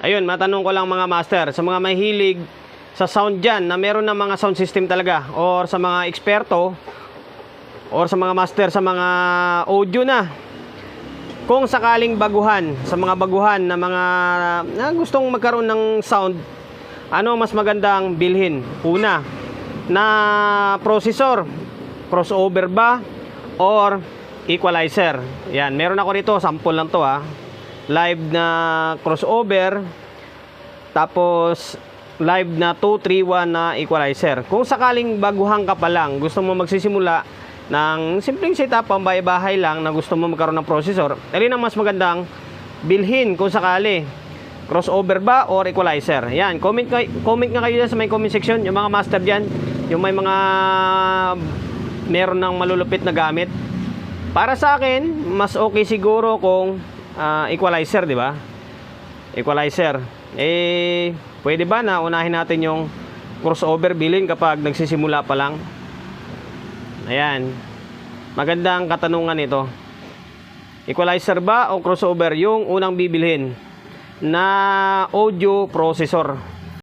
Ayun, matanong ko lang mga master, sa mga mahilig sa sound dyan, na meron ng mga sound system talaga, or sa mga eksperto, or sa mga master sa mga audio na, kung sakaling baguhan, sa mga baguhan na mga na gustong magkaroon ng sound, ano mas magandang bilhin? Una, na processor, crossover ba or equalizer? Yan, meron ako rito, sample lang to ha. Live na crossover, tapos live na 231 na equalizer. Kung sakaling baguhan ka pa lang, gusto mo magsisimula ng simpleng setup, pambahay-bahay lang, na gusto mo magkaroon ng processor, alin ang mas magandang bilhin kung sakali? Crossover ba or equalizer? Yan, comment nga kayo dyan sa may comment section, yung mga master dyan, yung may mga meron ng malulupit na gamit. Para sa akin, mas okay siguro kung equalizer, di ba? Equalizer. Pwede ba na unahin natin yung crossover bilhin kapag nagsisimula pa lang? Ayan. Magandang katanungan ito. Equalizer ba o crossover yung unang bibilhin na audio processor?